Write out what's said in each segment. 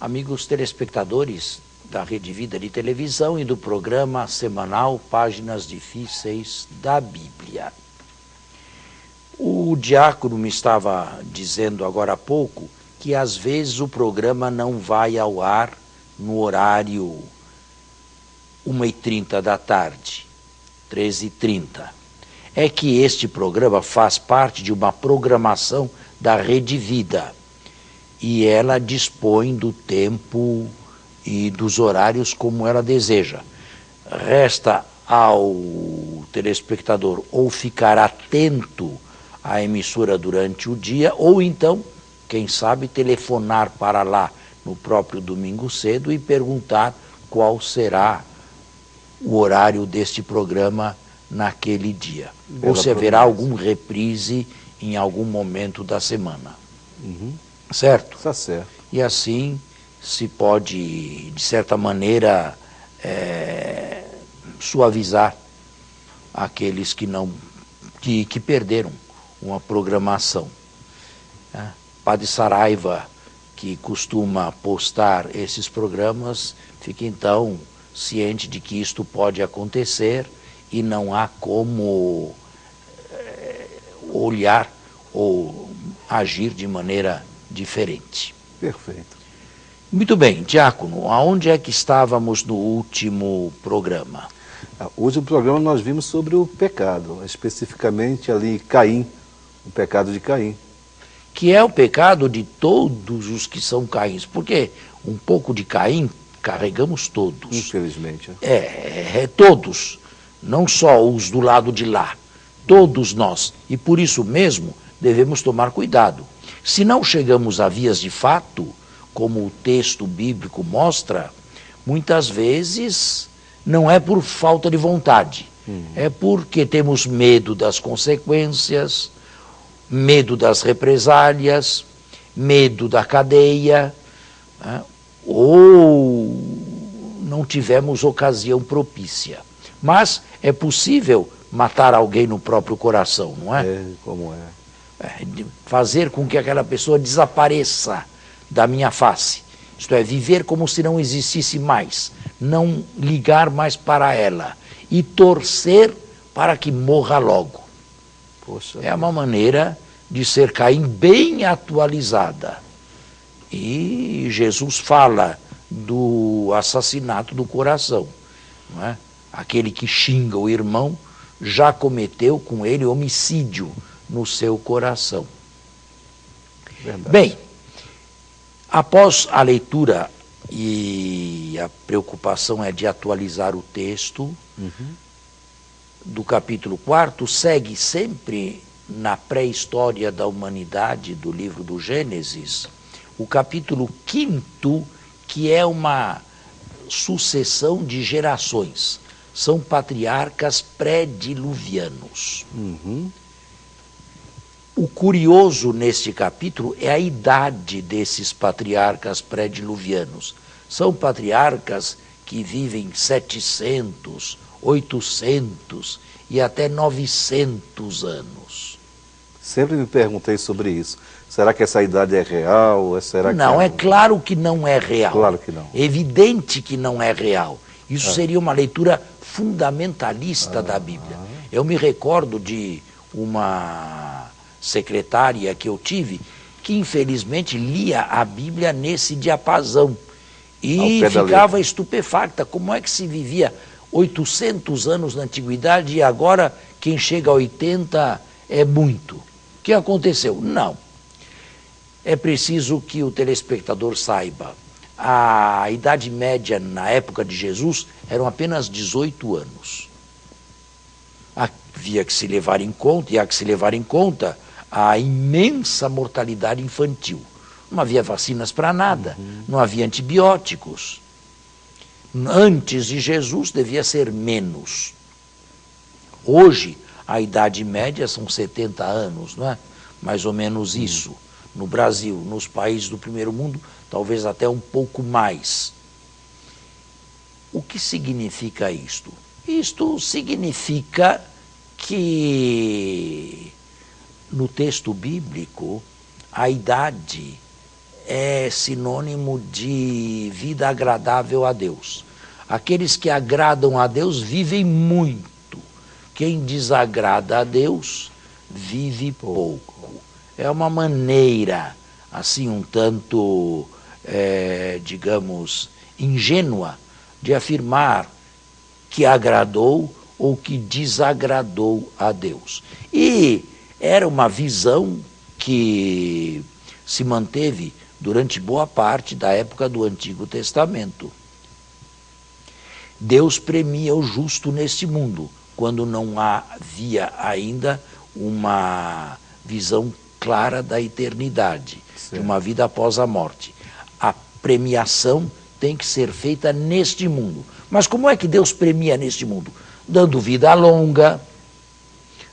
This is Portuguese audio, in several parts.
amigos telespectadores da Rede Vida de Televisão e do programa semanal Páginas Difíceis da Bíblia. O diácono me estava dizendo agora há pouco que às vezes o programa não vai ao ar no horário 1h30 da tarde, 13h30. É que este programa faz parte de uma programação da Rede Vida e ela dispõe do tempo e dos horários como ela deseja. Resta ao telespectador ou ficar atento à emissora durante o dia, ou então, quem sabe, telefonar para lá no próprio domingo cedo e perguntar qual será o horário deste programa naquele dia. Ou se haverá algum reprise em algum momento da semana. Certo? Está certo. E assim se pode, de certa maneira, suavizar aqueles que perderam uma programação. Padre Saraiva, que costuma postar esses programas, fica então ciente de que isto pode acontecer e não há como olhar ou agir de maneira diferente. Perfeito. Muito bem, diácono, aonde é que estávamos no último programa? O último programa nós vimos sobre o pecado, especificamente ali Caim, o pecado de Caim. Que é o pecado de todos os que são Caíns, porque um pouco de Caim carregamos todos. Infelizmente. Todos, não só os do lado de lá, todos nós. E por isso mesmo devemos tomar cuidado. Se não chegamos a vias de fato, como o texto bíblico mostra, muitas vezes não é por falta de vontade, é porque temos medo das consequências, medo das represálias, medo da cadeia, né? Ou não tivemos ocasião propícia. Mas é possível matar alguém no próprio coração, não é? Como é? Fazer com que aquela pessoa desapareça da minha face. Isto é, viver como se não existisse mais, não ligar mais para ela e torcer para que morra logo. Poxa, é uma maneira de ser Caim bem atualizada. E Jesus fala do assassinato do coração, não é? Aquele que xinga o irmão já cometeu com ele homicídio no seu coração. Verdade. Bem, após a leitura, e a preocupação é de atualizar o texto, do capítulo 4, segue sempre na pré-história da humanidade do livro do Gênesis, o capítulo 5º, que é uma sucessão de gerações. São patriarcas pré-diluvianos. O curioso neste capítulo é a idade desses patriarcas pré-diluvianos. São patriarcas que vivem 700, 800 e até 900 anos. Sempre me perguntei sobre isso. Será que essa idade é real? Não, é claro que não é real. Claro que não. É evidente que não é real. Isso seria uma leitura fundamentalista da Bíblia. Eu me recordo de uma secretária que eu tive, que infelizmente lia a Bíblia nesse diapasão e ficava estupefacta. Como é que se vivia 800 anos na antiguidade e agora quem chega a 80 é muito? O que aconteceu? Não. É preciso que o telespectador saiba. A idade média na época de Jesus eram apenas 18 anos. Havia que se levar em conta, e há que se levar em conta, a imensa mortalidade infantil. Não havia vacinas para nada, não havia antibióticos. Antes de Jesus devia ser menos. Hoje, a idade média são 70 anos, não é? Mais ou menos isso. No Brasil, nos países do primeiro mundo, talvez até um pouco mais. O que significa isto? Isto significa que no texto bíblico a idade é sinônimo de vida agradável a Deus. Aqueles que agradam a Deus vivem muito. Quem desagrada a Deus vive pouco. É uma maneira, assim, um tanto, digamos, ingênua de afirmar que agradou ou que desagradou a Deus. E era uma visão que se manteve durante boa parte da época do Antigo Testamento. Deus premia o justo neste mundo, quando não havia ainda uma visão clara da eternidade, de uma vida após a morte. A premiação tem que ser feita neste mundo. Mas como é que Deus premia neste mundo? Dando vida longa,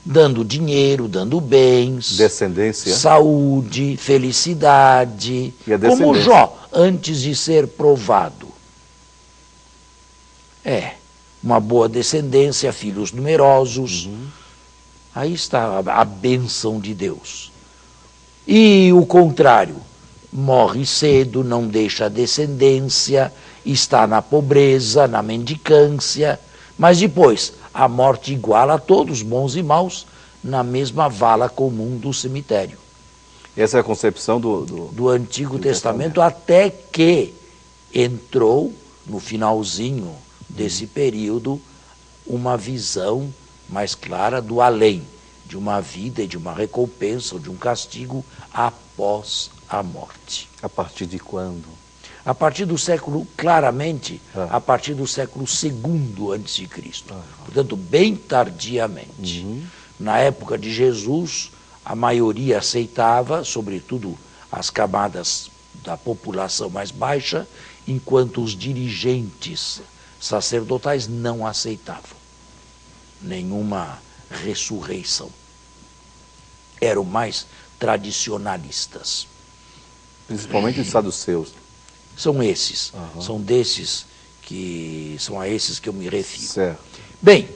dando dinheiro, dando bens, descendência, saúde, felicidade, como Jó, antes de ser provado. Uma boa descendência, filhos numerosos. Aí está a bênção de Deus. E o contrário, morre cedo, não deixa descendência, está na pobreza, na mendicância, mas depois a morte iguala a todos, bons e maus, na mesma vala comum do cemitério. Essa é a concepção do Antigo Testamento, até que entrou, no finalzinho desse período, uma visão mais clara do além, de uma vida e de uma recompensa, ou de um castigo após a morte. A partir de quando? A partir do século, claramente, a partir do século II a.C., portanto, bem tardiamente. Na época de Jesus, a maioria aceitava, sobretudo as camadas da população mais baixa, enquanto os dirigentes sacerdotais não aceitavam nenhuma ressurreição. Eram mais tradicionalistas. Principalmente os saduceus. São esses, são desses que são a esses que eu me refiro. Certo. Bem,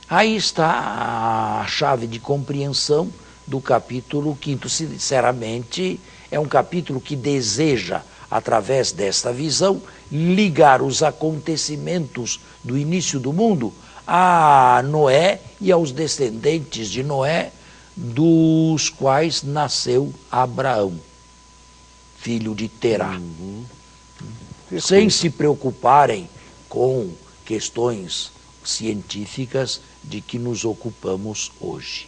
aí está a chave de compreensão do capítulo 5º. Sinceramente, é um capítulo que deseja, através desta visão, ligar os acontecimentos do início do mundo a Noé e aos descendentes de Noé, dos quais nasceu Abraão, filho de Terá. Sem se preocuparem com questões científicas de que nos ocupamos hoje.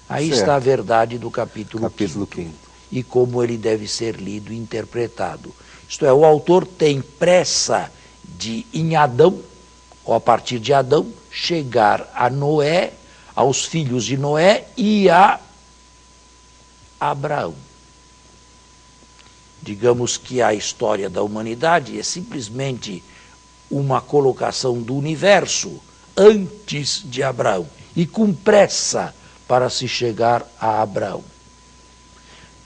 Aí está a verdade do capítulo 5º e como ele deve ser lido e interpretado. Isto é, o autor tem pressa de, em Adão, ou a partir de Adão, chegar a Noé, aos filhos de Noé e a Abraão. Digamos que a história da humanidade é simplesmente uma colocação do universo antes de Abraão e com pressa para se chegar a Abraão.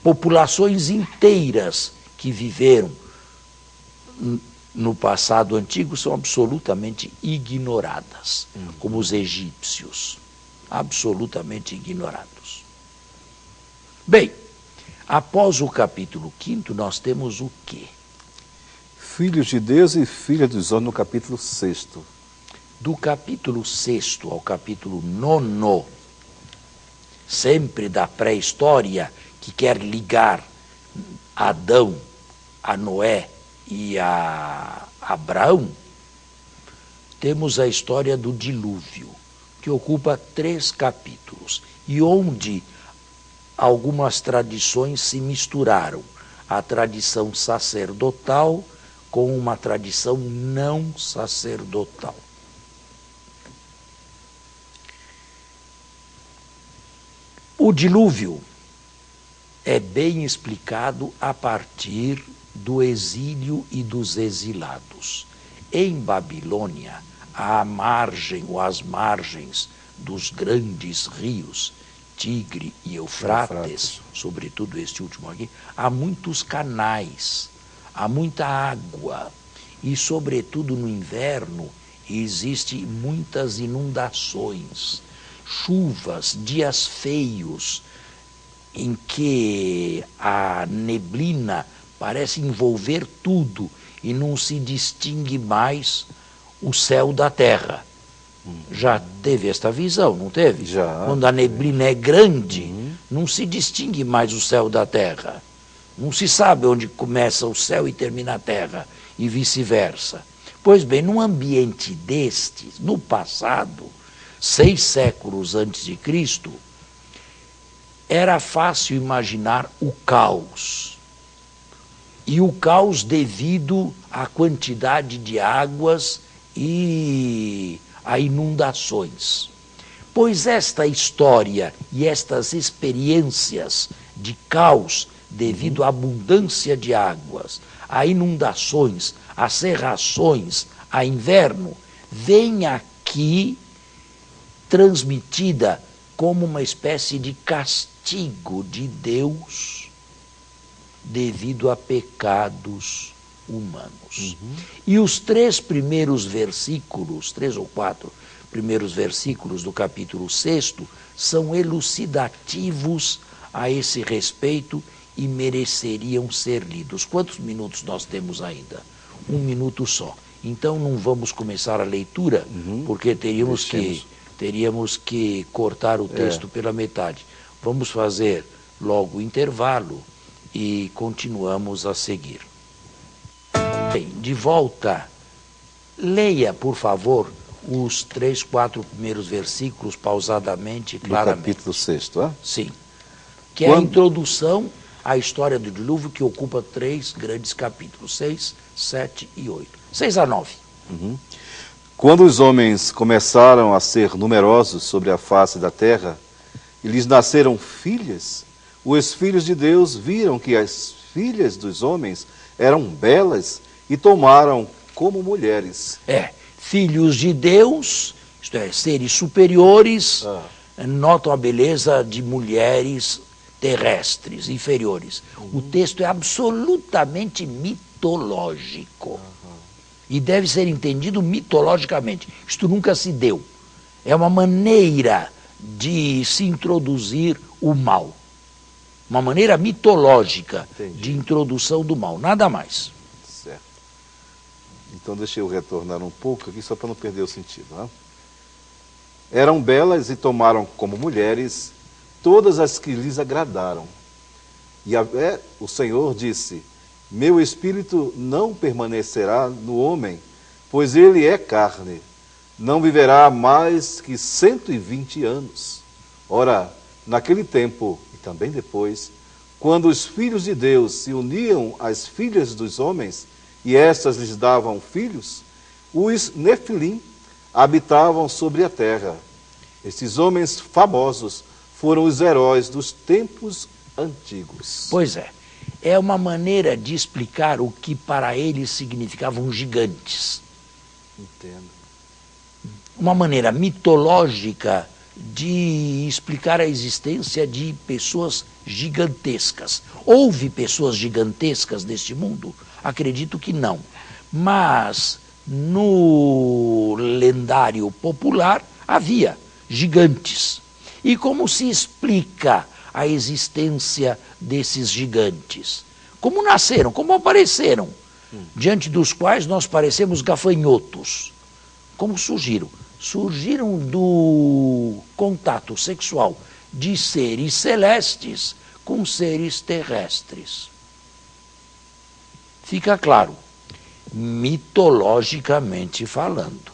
Populações inteiras que viveram no passado antigo são absolutamente ignoradas, como os egípcios, absolutamente ignorados. Bem, após o capítulo 5º, nós temos o quê? Filhos de Deus e filhas dos homens, no capítulo 6º. Do capítulo 6º ao capítulo 9º, sempre da pré-história, que quer ligar Adão a Noé e a Abraão, temos a história do dilúvio, que ocupa 3 capítulos, e onde algumas tradições se misturaram. A tradição sacerdotal com uma tradição não sacerdotal. O dilúvio é bem explicado a partir do exílio e dos exilados. Em Babilônia, à margem ou às margens dos grandes rios, Tigre e Eufrates, sobretudo este último aqui, há muitos canais, há muita água e, sobretudo no inverno, existem muitas inundações, chuvas, dias feios, em que a neblina parece envolver tudo e não se distingue mais o céu da terra. Já teve esta visão, não teve? Já. Quando a neblina é grande, não se distingue mais o céu da terra. Não se sabe onde começa o céu e termina a terra, e vice-versa. Pois bem, num ambiente destes, no passado, 6 séculos antes de Cristo, era fácil imaginar o caos. E o caos devido à quantidade de águas e a inundações. Pois esta história e estas experiências de caos devido à abundância de águas, a inundações, a cerrações, a inverno, vem aqui transmitida como uma espécie de castigo de Deus devido a pecados humanos. E os 3 primeiros versículos, 3 ou 4 primeiros versículos do capítulo 6 são elucidativos a esse respeito e mereceriam ser lidos. Quantos minutos nós temos ainda? 1 minuto só. Então não vamos começar a leitura, porque teríamos que cortar o texto pela metade. Vamos fazer logo o intervalo e continuamos a seguir. Bem, de volta, leia, por favor, os 3, 4 primeiros versículos pausadamente e claramente. Do capítulo 6, é? Sim. Que é a introdução à história do dilúvio, que ocupa 3 grandes capítulos, 6, 7 e 8. 6 a 9. Quando os homens começaram a ser numerosos sobre a face da terra, e lhes nasceram filhas, os filhos de Deus viram que as filhas dos homens eram belas e tomaram como mulheres. Filhos de Deus, isto é, seres superiores, notam a beleza de mulheres terrestres, inferiores. O texto é absolutamente mitológico. E deve ser entendido mitologicamente. Isto nunca se deu. É uma maneira de se introduzir o mal. Uma maneira mitológica de introdução do mal, nada mais. Certo. Então deixa eu retornar um pouco aqui, só para não perder o sentido. Né? Eram belas e tomaram como mulheres todas as que lhes agradaram. E o Senhor disse: meu espírito não permanecerá no homem, pois ele é carne. Não viverá mais que 120 anos. Ora, naquele tempo, e também depois, quando os filhos de Deus se uniam às filhas dos homens, e estas lhes davam filhos, os Nefilim habitavam sobre a terra. Estes homens famosos foram os heróis dos tempos antigos. Pois é uma maneira de explicar o que para eles significavam gigantes. Entendo. Uma maneira mitológica de explicar a existência de pessoas gigantescas. Houve pessoas gigantescas neste mundo? Acredito que não. Mas no lendário popular havia gigantes. E como se explica a existência desses gigantes? Como nasceram? Como apareceram? Diante dos quais nós parecemos gafanhotos. Como surgiram? Surgiram do contato sexual de seres celestes com seres terrestres. Fica claro, mitologicamente falando,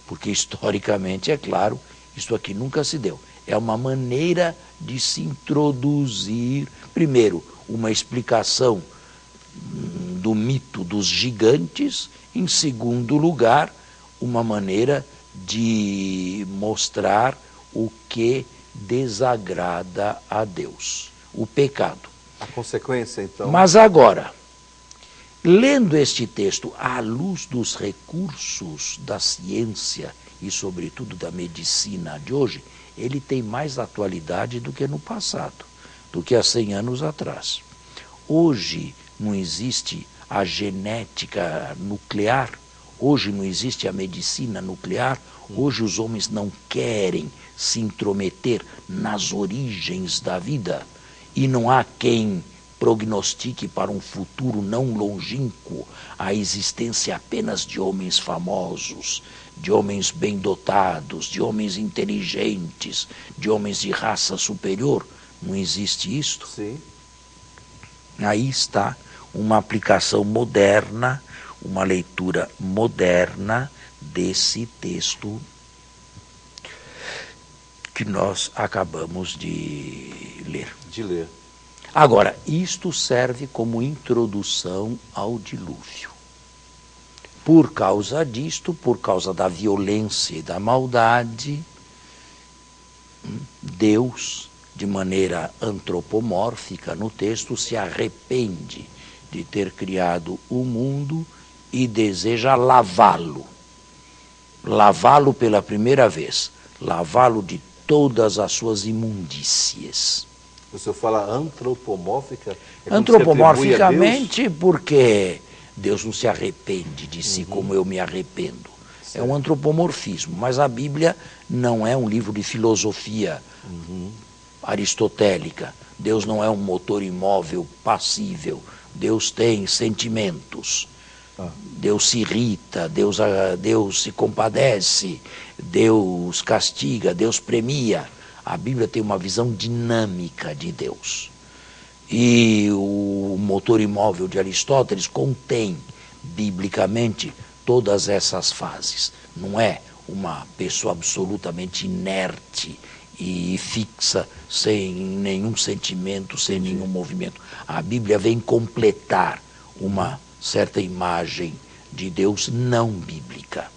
porque historicamente, é claro, isso aqui nunca se deu. É uma maneira de se introduzir, primeiro, uma explicação do mito dos gigantes, em segundo lugar, uma maneira de mostrar o que desagrada a Deus, o pecado. A consequência, então... Mas agora, lendo este texto à luz dos recursos da ciência e, sobretudo, da medicina de hoje, ele tem mais atualidade do que no passado, do que há 100 anos atrás. Hoje não existe a genética nuclear, hoje não existe a medicina nuclear, hoje os homens não querem se intrometer nas origens da vida e não há quem prognostique para um futuro não longínquo a existência apenas de homens famosos, de homens bem dotados, de homens inteligentes, de homens de raça superior. Não existe isto? Sim. Aí está uma aplicação moderna, uma leitura moderna desse texto que nós acabamos de ler. Agora, isto serve como introdução ao dilúvio. Por causa disto, por causa da violência e da maldade, Deus, de maneira antropomórfica no texto, se arrepende de ter criado o mundo e deseja lavá-lo. Lavá-lo pela primeira vez, lavá-lo de todas as suas imundícies. O senhor fala antropomórfica? Antropomorficamente, porque Deus não se arrepende de si como eu me arrependo. Certo. É um antropomorfismo, mas a Bíblia não é um livro de filosofia aristotélica. Deus não é um motor imóvel, passível. Deus tem sentimentos. Deus se irrita, Deus se compadece, Deus castiga, Deus premia. A Bíblia tem uma visão dinâmica de Deus. E o motor imóvel de Aristóteles contém, biblicamente, todas essas fases. Não é uma pessoa absolutamente inerte e fixa, sem nenhum sentimento, sem nenhum movimento. A Bíblia vem completar uma certa imagem de Deus não bíblica.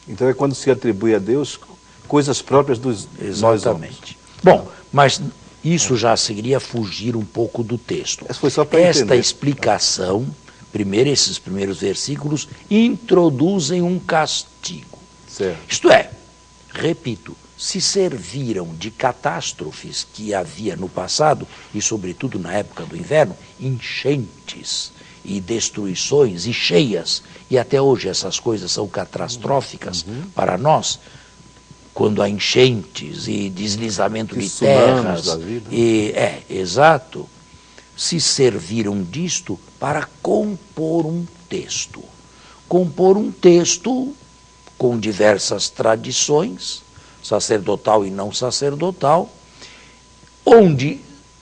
Então é quando se atribui a Deus coisas próprias dos nós homens. Bom, mas isso já seria fugir um pouco do texto. Foi só para esta entender. Explicação, esses primeiros versículos, introduzem um castigo. Certo. Isto é, repito, se serviram de catástrofes que havia no passado, e sobretudo na época do inverno, enchentes e destruições e cheias, e até hoje essas coisas são catastróficas para nós, quando há enchentes e deslizamento de terras, da vida. Exato, se serviram disto para compor um texto. Compor um texto com diversas tradições, sacerdotal e não sacerdotal, onde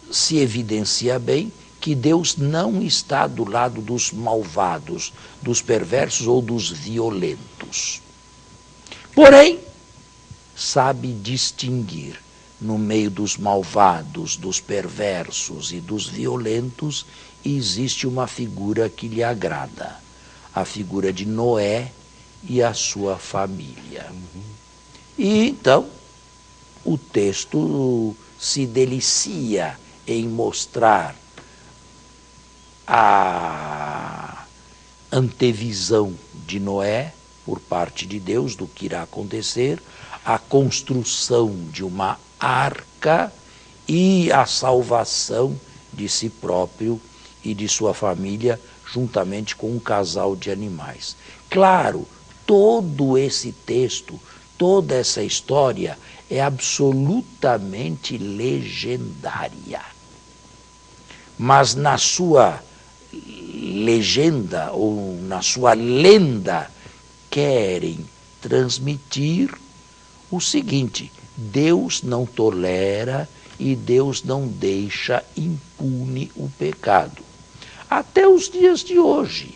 se evidencia bem que Deus não está do lado dos malvados, dos perversos ou dos violentos. Porém, sabe distinguir no meio dos malvados, dos perversos e dos violentos, existe uma figura que lhe agrada, a figura de Noé e a sua família. E então, o texto se delicia em mostrar a antevisão de Noé, por parte de Deus, do que irá acontecer, a construção de uma arca e a salvação de si próprio e de sua família, juntamente com um casal de animais. Claro, todo esse texto, toda essa história é absolutamente legendária. Mas na sua legenda, ou na sua lenda, querem transmitir o seguinte: Deus não tolera e Deus não deixa impune o pecado. Até os dias de hoje,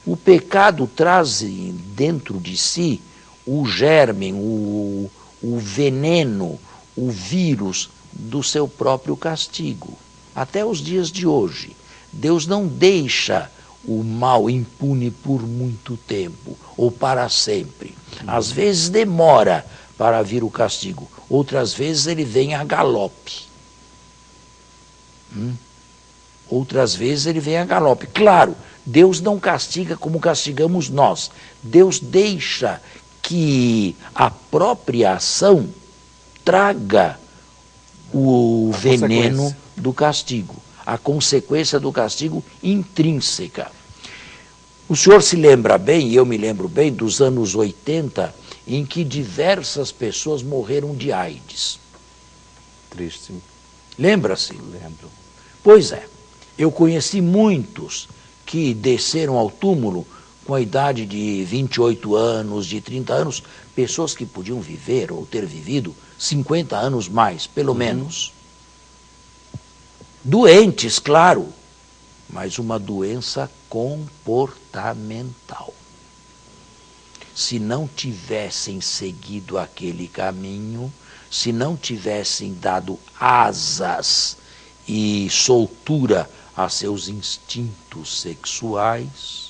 o pecado traz dentro de si o germe, o veneno, o vírus do seu próprio castigo. Até os dias de hoje, Deus não deixa o mal impune por muito tempo ou para sempre. Às vezes demora para vir o castigo, outras vezes ele vem a galope. Outras vezes ele vem a galope. Claro, Deus não castiga como castigamos nós. Deus deixa que a própria ação traga o veneno do castigo, a consequência do castigo intrínseca. O senhor se lembra bem, e eu me lembro bem, dos anos 80, em que diversas pessoas morreram de AIDS. Triste. Lembra-se? Lembro. Pois é, eu conheci muitos que desceram ao túmulo com a idade de 28 anos, de 30 anos, pessoas que podiam viver ou ter vivido 50 anos mais, pelo menos. Doentes, claro, mas uma doença comportamental. Se não tivessem seguido aquele caminho, se não tivessem dado asas e soltura a seus instintos sexuais,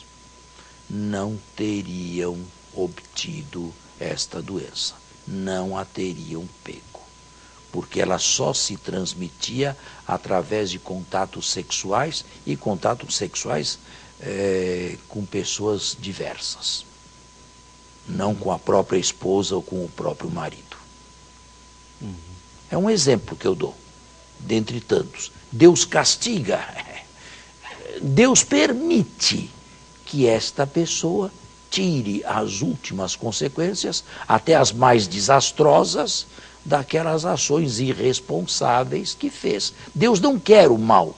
não teriam obtido esta doença, não a teriam pego, porque ela só se transmitia através de contatos sexuais e contatos sexuais com pessoas diversas, não com a própria esposa ou com o próprio marido. É um exemplo que eu dou, dentre tantos. Deus castiga, Deus permite que esta pessoa tire as últimas consequências, até as mais desastrosas, daquelas ações irresponsáveis que fez. Deus não quer o mal,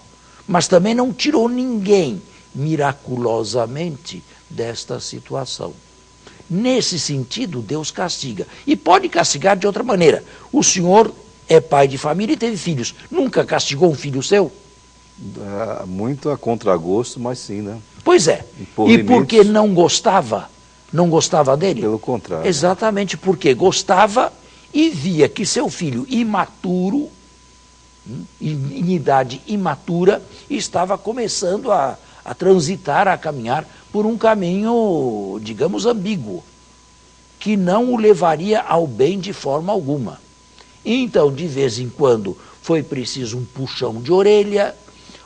mas também não tirou ninguém miraculosamente desta situação. Nesse sentido, Deus castiga. E pode castigar de outra maneira. O senhor é pai de família e teve filhos. Nunca castigou um filho seu? Muito a contragosto, mas sim, né? Pois é. E porque não gostava? Não gostava dele? Pelo contrário. Exatamente porque gostava e via que seu filho imaturo, em idade imatura, estava começando a transitar, a caminhar por um caminho, digamos, ambíguo, que não o levaria ao bem de forma alguma. Então, de vez em quando, foi preciso um puxão de orelha,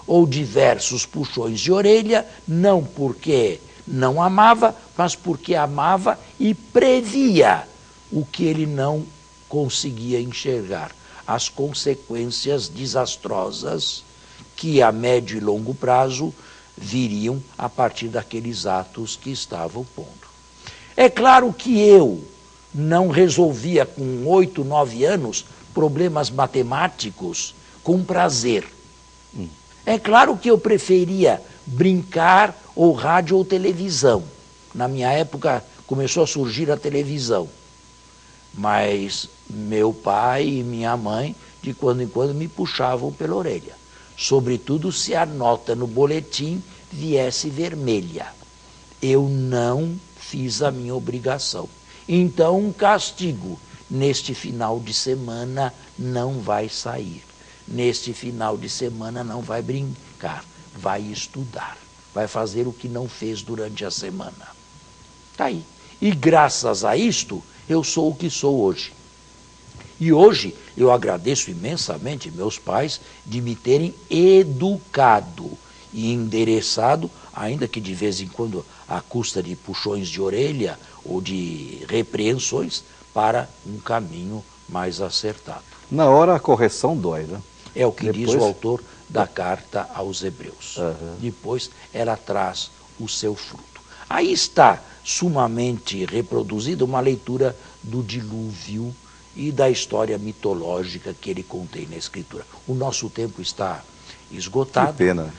ou diversos puxões de orelha, não porque não amava, mas porque amava e previa o que ele não conseguia enxergar, as consequências desastrosas que a médio e longo prazo viriam a partir daqueles atos que estavam pondo. É claro que eu não resolvia com 8, 9 anos problemas matemáticos com prazer. É claro que eu preferia brincar ou rádio ou televisão. Na minha época começou a surgir a televisão. Mas meu pai e minha mãe, de quando em quando, me puxavam pela orelha. Sobretudo se a nota no boletim viesse vermelha. Eu não fiz a minha obrigação. Então, um castigo neste final de semana não vai sair. Neste final de semana não vai brincar, vai estudar, vai fazer o que não fez durante a semana. Está aí. E graças a isto, eu sou o que sou hoje. E hoje eu agradeço imensamente meus pais de me terem educado e endereçado, ainda que de vez em quando à custa de puxões de orelha ou de repreensões, para um caminho mais acertado. Na hora a correção dói, né? É o que diz o autor da carta aos Hebreus. Depois ela traz o seu fruto. Aí está sumamente reproduzida uma leitura do dilúvio e da história mitológica que ele contém na Escritura. O nosso tempo está esgotado. Que pena.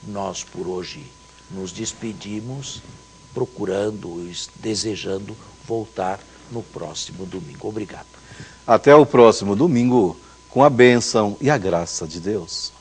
Nós por hoje nos despedimos, procurando, desejando voltar no próximo domingo. Obrigado. Até o próximo domingo, com a bênção e a graça de Deus.